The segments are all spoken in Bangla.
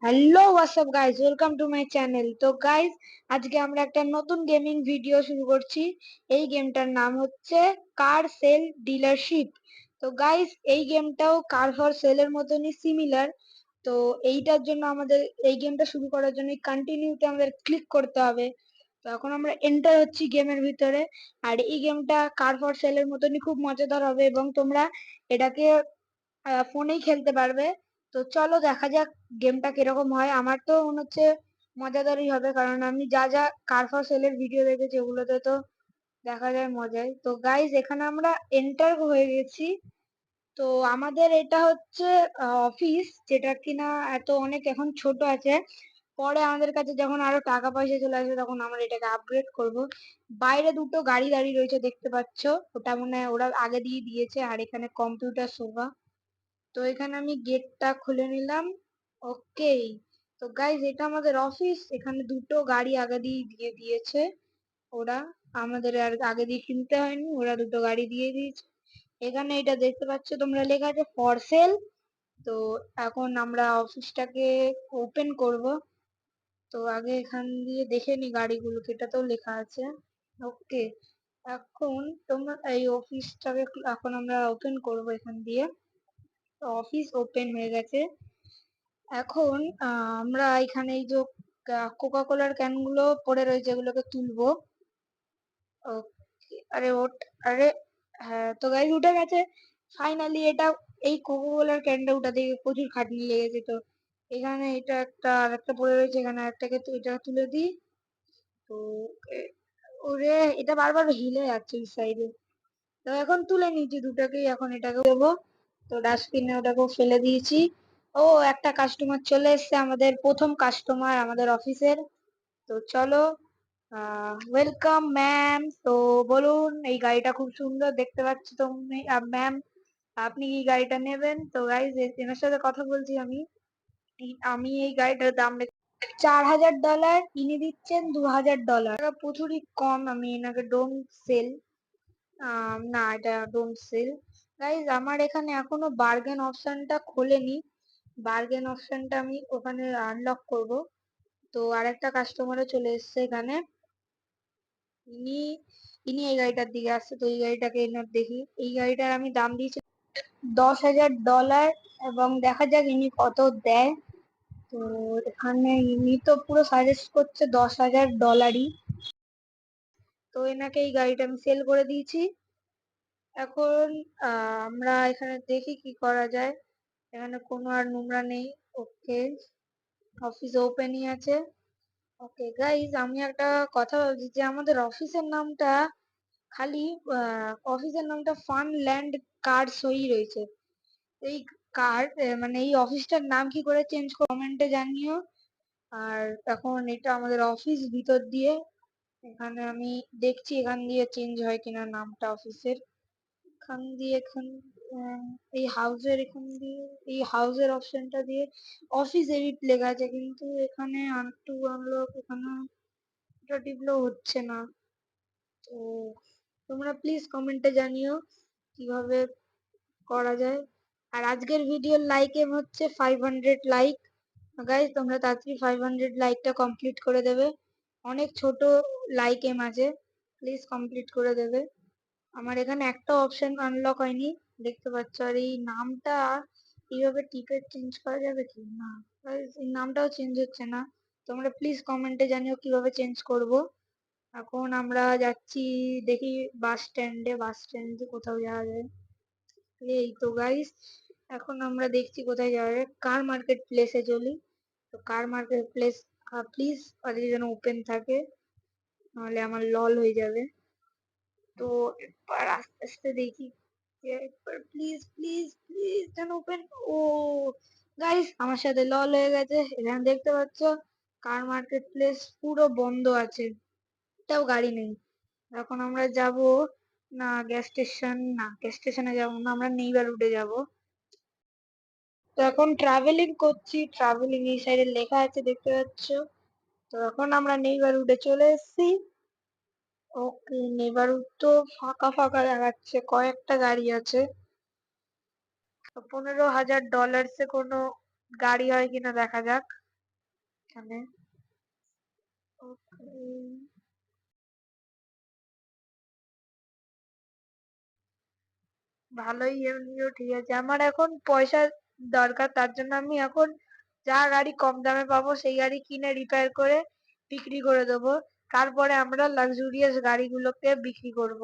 Hello WhatsApp guys, welcome to my channel. তো গাইস, আজকে আমরা একটা নতুন গেমিং ভিডিও শুরু করছি। এই গেমটার নাম হচ্ছে কার সেল ডিলারশিপ। তো গাইস, এই গেমটাও কার ফর সেলের মতনই সিমিলার। তো এইটার জন্য আমাদের এই গেমটা শুরু করার জন্য কন্টিনিউতে আমাদের ক্লিক করতে হবে। তো এখন আমরা এন্টার হচ্ছি গেমের ভিতরে। আর এই গেমটা কার ফর সেলের মতনই খুব মজাদার হবে এবং তোমরা এটাকে ফোনেই খেলতে পারবে। তো চলো দেখা যাক গেমটা কিরকম হয়। আমার তো মনে হচ্ছে মজাদারই হবে, কারণ আমি যা যা কার ফর সেলের ভিডিও দেখেছি ওগুলোতে তো দেখা যায় মজাই। তো গাইজ, এখানে আমরা এন্টার হয়ে গেছি। তো আমাদের এটা হচ্ছে অফিস, যেটা কিনা এত অনেক এখন ছোট আছে। পরে আমাদের কাছে যখন আরো টাকা পয়সা চলে আসবে তখন আমরা এটাকে আপগ্রেড করব। বাইরে দুটো গাড়ি দাঁড়িয়ে রয়েছে, দেখতে পাচ্ছ। ওটা মনে হয় ওরা আগে দিয়ে দিয়েছে। আর এখানে কম্পিউটার সোফা। তো এখানে আমি গেটটা খুলে নিলাম। ওকে। তো গাইজ, এটা আমাদের অফিস। এখানে দুটো গাড়ি আগে দিয়ে দিয়ে দিয়েছে ওরা। আমাদের আর আগে দিয়ে কিনতে হয়নি, ওরা দুটো গাড়ি দিয়ে দিয়েছে। এখানে এটা দেখতে পাচ্ছ তোমরা, লেখা আছে ফর সেল। তো এখন আমরা অফিসটাকে ওপেন করব। তো আগে এখান দিয়ে দেখে নি গাড়িগুলোকে, এটাতেও লেখা আছে। ওকে। এখন তোমরা এই অফিসটাকে এখন আমরা ওপেন করব এখান দিয়ে। অফিস ওপেন হয়ে গেছে। এখন আমরা এখানে এই যে কোকা কোলার ক্যান গুলো পড়ে রয়েছে এগুলোকে তুলবো। ওকে। আরে ওট, আরে হ্যাঁ, তো গাইজ উঠে গেছে ফাইনালি। এটা এই কোকা কোলার ক্যানটা উঠাতে গিয়ে প্রচুর খাটনি লেগেছে। তো এখানে এটা একটা আর একটা পড়ে রয়েছে, এখানে একটাকে এটা তুলে দিই। তো ওরে, এটা বারবার হিলে যাচ্ছে এই সাইডে। তো এখন তুলে নিয়েছি দুটাকেই, এখন এটাকে দেবো। তো ডাস্টবিনে ওটাকেও ফেলে দিয়েছি। ও, একটা কাস্টমার চলে এসেছে, আমাদের প্রথম কাস্টমার আমাদের অফিসের। তো চলো, ওয়েলকাম ম্যাম। তো বলুন, এই গাড়িটা খুব সুন্দর দেখতে পাচ্ছি তুমি ম্যাম, আপনি এই গাড়িটা নেবেন? তো গাইজ, এনার সাথে কথা বলছি আমি। আমি এই গাড়িটার দাম 4,000 ডলার, ইনি দিচ্ছেন $2,000। প্রচুরই কম। আমি এনাকে ডোন্ট সেল। না, এটা ডোন্ট সেল। গাইজ, আমার এখানে এখনো বার্গেন অপশনটা খোলেনি। বার্গেন অপশনটা আমি ওখানে আনলক করব। তো আরেকটা কাস্টমারও চলে এসেছে এখানে। ইনি ইনি এই গাড়িটার দিকে আসছে। তো এই গাড়িটাকে এনার দেখি। এই গাড়িটার আমি দাম দিয়েছি $10,000। এবং দেখা যাক ইনি কত দেয়। তো এখানে ইনি তো পুরো সাজেস্ট করছে $10,000-ই। তো এনাকে এই গাড়িটা আমি সেল করে দিয়েছি। এখন আমরা এখানে দেখি কি করা যায়। এখানে কোনো আর নোংরা নেই। ওকে। অফিস ওপেনই আছে। ওকে গাইজ, আমি একটা কথা ভাবছি যে আমাদের অফিসের নামটা খালি অফিসের নামটা ফান ল্যান্ড কার্স হয়েই রয়েছে। এই কার্ড মানে এই অফিসটার নাম কি করে চেঞ্জ কমেন্টে জানিও। আর এখন এটা আমাদের অফিস ভিতর দিয়ে, এখানে আমি দেখছি এখান দিয়ে চেঞ্জ হয় কিনা নামটা অফিসের। এখান দিয়ে এখান আহ, এই হাউসের এখান দিয়ে, এই হাউসের অপশনটা দিয়ে অফিস এডিট লেখা আছে, কিন্তু এখানে আনটু আনলক এখানে এটা টিপলেও হচ্ছে না। তো তোমরা প্লিজ কমেন্টে জানিও কিভাবে করা যায়। আর আজকের ভিডিওর লাইক এম হচ্ছে 500 লাইক। গাইজ, তোমরা তাড়াতাড়ি 500 লাইকটা কমপ্লিট করে দেবে। অনেক ছোট লাইক এম আছে, প্লিজ কমপ্লিট করে দেবে। আমার এখানে একটা অপশন আনলক হয়নি, দেখতে পাচ্ছ। আর এই নামটা এইভাবে টিপে চেঞ্জ করা যাবে কি না? guys, এই নামটাও চেঞ্জ হচ্ছে না। তোমরা প্লিজ কমেন্টে জানিও কিভাবে চেঞ্জ করব। এখন আমরা যাচ্ছি, দেখি বাস স্ট্যান্ডে। বাস স্ট্যান্ডে কোথাও যাওয়া যায়? এই তো গাইস, এখন আমরা দেখছি কোথায় যাওয়া যায়। কার মার্কেট প্লেসে চলি। তো কার মার্কেট প্লেস প্লিজ আজকে যেন ওপেন থাকে, নাহলে আমার লল হয়ে যাবে। তো একবার আস্তে আস্তে দেখি যে একবার প্লিজ প্লিজ প্লিজ যেন ওপেন। ও গাইস, আমার সাথে লল হয়ে গেছে। এখানে দেখতে পাচ্ছ কার মার্কেট প্লেস পুরো বন্ধ আছে, একটাও গাড়ি নেই। এখন আমরা যাব না গ্যাস স্টেশন, না গ্যাস স্টেশনে যাবো না, আমরা নেইবার রুটে যাব। তো এখন ট্রাভেলিং করছি, ট্রাভেলিং এই সাইডে লেখা আছে দেখতে পাচ্ছ। তো এখন আমরা নেইবারহুডে চলে এসেছি। ওকে, নেইবারহুড তো ফাঁকা ফাঁকা দেখাচ্ছে, কয়েকটা গাড়ি আছে। তো $15,000 কোনো গাড়ি হয় কিনা দেখা যাক। এখানে। ওকে, ভালোই এমনিও ঠিক আছে। আমার এখন পয়সার দরকার, তার জন্য আমি এখন যা গাড়ি কম দামে পাবো সেই গাড়ি কিনে রিপেয়ার করে বিক্রি করে দেবো। তারপরে আমরা লাক্সুরিয়াস গাড়িগুলোকে বিক্রি করব।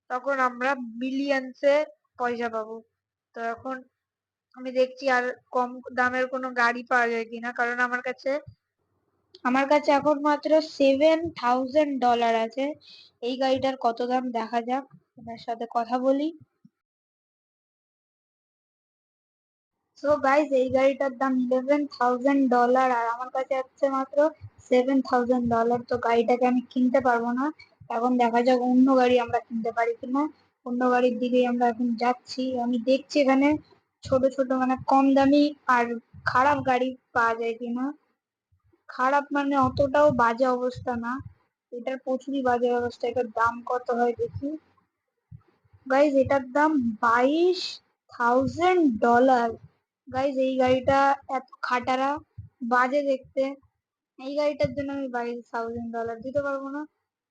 তখন আমরা বিলিয়নসে পয়সা পাবো। তো এখন আমি দেখছি আর কম দামের কোনো গাড়ি পাওয়া যায় কিনা, কারণ আমার কাছে এখন মাত্র $7,000 আছে। এই গাড়িটার কত দাম দেখা যাক, ওনার সাথে কথা বলি। সো গাইস, এই গাড়িটার দাম $11,000 আর আমার কাছে আছে মাত্র $7,000। তো গাড়িটাকে আমি কিনতে পারবো না। এখন দেখা যাক অন্য গাড়ি আমরা কিনতে পারি কিনা। অন্য গাড়ির দিকেই আমরা এখন যাচ্ছি। আমি দেখছি এখানে ছোট ছোট মানে কম দামি আর খারাপ গাড়ি পাওয়া যায় কিনা। খারাপ মানে অতটাও বাজে অবস্থা না, এটার প্রচুরই বাজে অবস্থা। এটার দাম কত হয় দেখি। গাইজ, এটার দাম $22,000। গাইজ, এই গাড়িটা এত খাটারা, বাজে দেখতে। এই গাড়িটার জন্য আমি $22,000 দিতে পারবো না।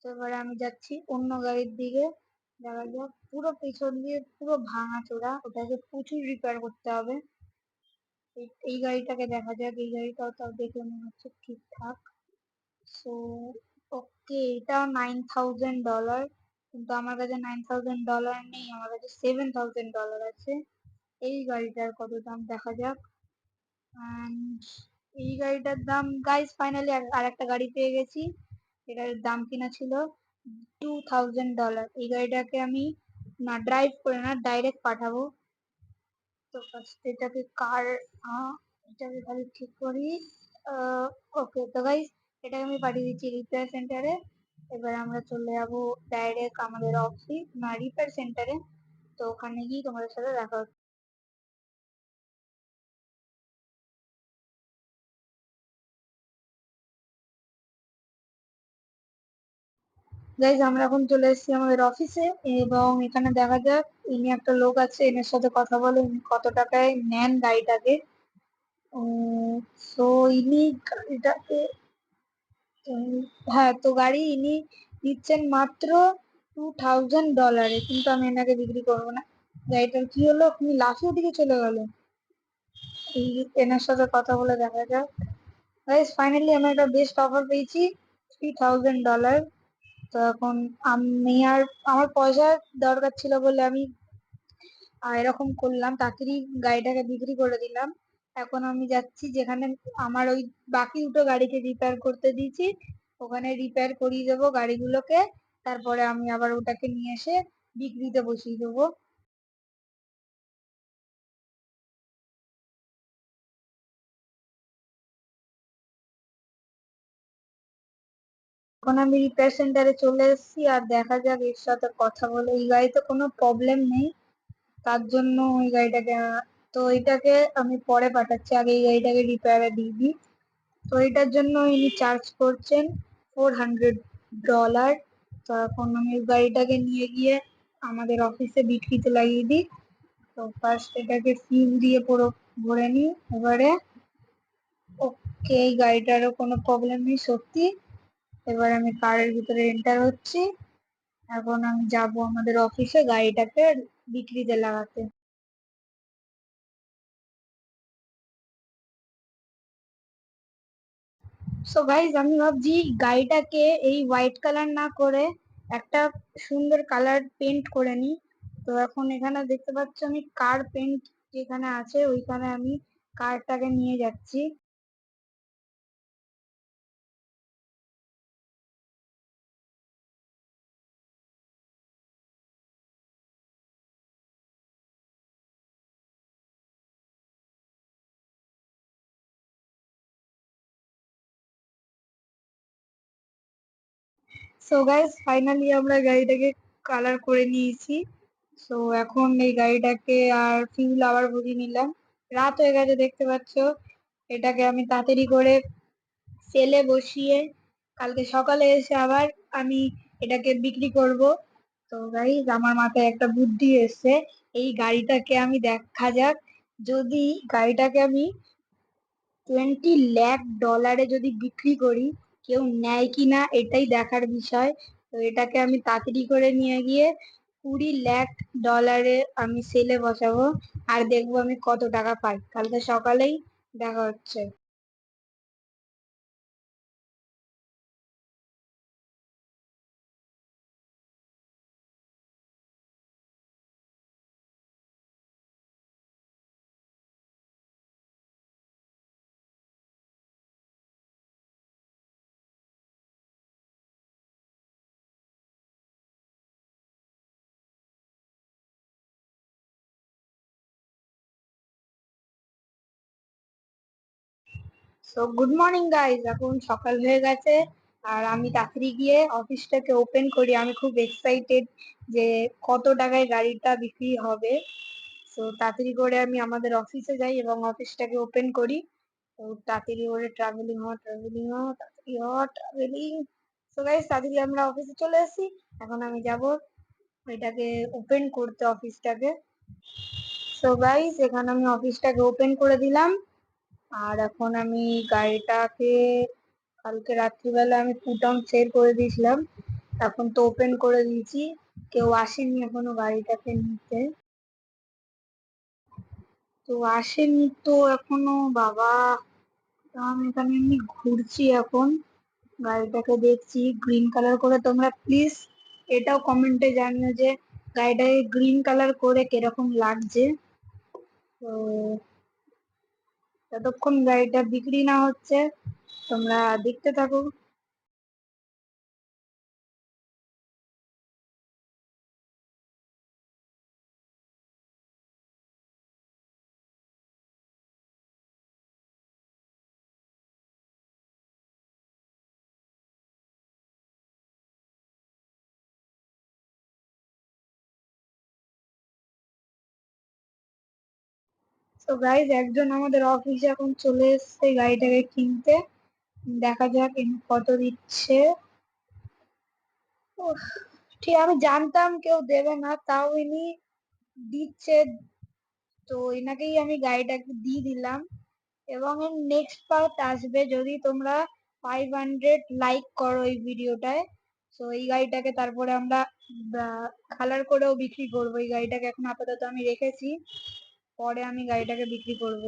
তো এবারে আমি যাচ্ছি অন্য গাড়ির দিকে। দেখা যাক, পুরো পিছন দিয়ে পুরো ভাঙা চোরা, ওটাকে প্রচুর রিপেয়ার করতে হবে। এই গাড়িটাকে দেখা যাক, এই গাড়িটাও তাও দেখে মনে হচ্ছে ঠিকঠাক। সো ওকে, এটা $9,000, কিন্তু আমার কাছে $9,000 নেই, আমার কাছে $7,000 আছে। এই গাড়িটার কত দাম দেখা যাক। And এই গাড়িটার দাম, গাইস ফাইনালি আর একটা গাড়ি পেয়ে গেছি। এটার দাম কিনা ছিল $2,000। এই গাড়িটাকে আমি না ড্রাইভ করে না ডাইরেক্ট পাঠাবো। তো ফার্স্ট এটাকে এটাকে খালি ঠিক করি। ওকে, তো গাইস এটাকে আমি পাঠিয়ে দিচ্ছি রিপেয়ার সেন্টারে। এবার আমরা চলে যাবো ডাইরেক্ট আমাদের অফিস না রিপেয়ার সেন্টারে। তো ওখানে গিয়ে তোমাদের সাথে দেখা হচ্ছে। গাইজ, আমরা এখন চলে এসেছি আমাদের অফিসে, এবং এখানে দেখা যাক ইনি একটা লোক আছে, এনার সাথে কথা বলে ইনি কত টাকায় নেন গাড়িটাকে। তো ইনি গাড়িটাকে উম, হ্যাঁ, তো গাড়ি ইনি দিচ্ছেন মাত্র $2,000, কিন্তু আমি এনাকে বিক্রি করবো না। গাড়িটার কি হলো, আপনি লাফিয়ে দিকে চলে গেল। এই এনার সাথে কথা বলে দেখা যাক। গাইস ফাইনালি আমি একটা বেস্ট অফার পেয়েছি, $3,000। তো এখন আমি আর আমার পয়সার দরকার ছিল বলে আমি এরকম করলাম, তাড়াতাড়ি গাড়িটাকে বিক্রি করে দিলাম। এখন আমি যাচ্ছি যেখানে আমার ওই বাকি দুটো গাড়িকে রিপেয়ার করতে দিয়েছি, ওখানে রিপেয়ার করিয়ে দেবো গাড়িগুলোকে। তারপরে আমি আবার ওটাকে নিয়ে এসে বিক্রিতে বসিয়ে দেবো। এখন আমি রিপেয়ার সেন্টারে চলে এসেছি, আর দেখা যাক এর সাথে কথা বলে। এই গাড়িতে কোনো প্রবলেম নেই, তার জন্য ওই গাড়িটাকে তো এটাকে আমি পরে পাঠাচ্ছি, আগে এই গাড়িটাকে রিপেয়ারে দিয়ে দিই। তো এটার জন্য ইনি চার্জ করছেন $400। তো এখন আমি ওই গাড়িটাকে নিয়ে গিয়ে আমাদের অফিসে বিক্রিতে লাগিয়ে দিই। তো ফার্স্ট এটাকে ফিউল দিয়ে পুরো ভরে নিই। এবারে ওকে, এই গাড়িটারও কোনো প্রবলেম নেই সত্যি। এবার আমি কারের ভিতরে এন্টার হচ্ছি। এখন আমি যাব আমাদের অফিসে গাড়িটাকে বিক্রিতে লাগাতে। সো গাইজ, আমি ভাবছি গাড়িটাকে এই হোয়াইট কালার না করে একটা সুন্দর কালার পেন্ট করে নিই। তো এখন এখানে দেখতে পাচ্ছ আমি কার পেন্ট যেখানে আছে ওইখানে আমি কারটাকে নিয়ে যাচ্ছি। সো গাইজ ফাইনালি আমরা গাড়িটাকে কালার করে নিয়েছি। সো এখন এই গাড়িটাকে আর ফিউল আবার ভরিয়ে নিলাম। রাত হয়ে গেছে দেখতে পাচ্ছ। এটাকে আমি তাড়াতাড়ি করে সেলে বসিয়ে কালকে সকালে এসে আবার আমি এটাকে বিক্রি করব। তো গাইজ, আমার মাথায় একটা বুদ্ধি এসছে। এই গাড়িটাকে আমি দেখা যাক, যদি গাড়িটাকে আমি 20 লাখ ডলারে যদি বিক্রি করি, কেউ নেয় কিনা এটাই দেখার বিষয়। তো এটাকে আমি তাড়াতাড়ি করে নিয়ে গিয়ে 20 লাখ ডলারে আমি সেলে বসাবো, আর দেখবো আমি কত টাকা পাই। কালকে সকালেই দেখা হচ্ছে। সো গুড মর্নিং গাইজ, এখন সকাল হয়ে গেছে আর আমি তাড়াতাড়ি গিয়ে অফিসটাকে ওপেন করি। আমি খুব এক্সাইটেড যে কত টাকায় গাড়িটা বিক্রি হবে। তো তাড়াতাড়ি করে আমি আমাদের অফিসে যাই এবং অফিসটাকে ওপেন করি। তো তাড়াতাড়ি করে ট্রাভেলিং ট্রাভেলিং। তো গাইজ তাড়াতাড়ি আমরা অফিসে চলে এসেছি। এখন আমি যাব এটাকে ওপেন করতে, অফিসটাকে। সো গাইজ এখানে আমি অফিসটাকে ওপেন করে দিলাম। আর এখন আমি গাড়িটাকে কালকে রাত্রিবেলা আমি পুট অন সেল করে দিয়েছিলাম, এখন তো ওপেন করে দিয়েছি। কেউ আসেনি এখনো গাড়িটাকে নিতে, তো আসেনি তো এখনো বাবা। তো আমি এখানে এমনি ঘুরছি এখন, গাড়িটাকে দেখছি গ্রিন কালার করে। তোমরা প্লিজ এটাও কমেন্টে জানিও যে গাড়িটাকে গ্রিন কালার করে কিরকম লাগছে। তো যতক্ষণ গাড়িটা বিক্রি না হচ্ছে তোমরা দেখতে থাকো। তো গাইজ একজন আমাদের অফিসে এখন চলে এসেছে গাড়িটাকে কিনতে। দেখা যাক ইনি কত দিচ্ছে। উফ, ঠিক আমি জানতাম কেউ দেবে না, তাও ইনি দিচ্ছে। তো এনাকেই আমি গাড়িটাকে দিয়ে দিলাম। এবং এর নেক্সট পার্ট আসবে যদি তোমরা 500 লাইক করো এই ভিডিওটায়। তো এই গাড়িটাকে তারপরে আমরা কালার করেও বিক্রি করবো। এই গাড়িটাকে এখন আপাতত আমি রেখেছি, পরে আমি গাড়িটাকে বিক্রি করব।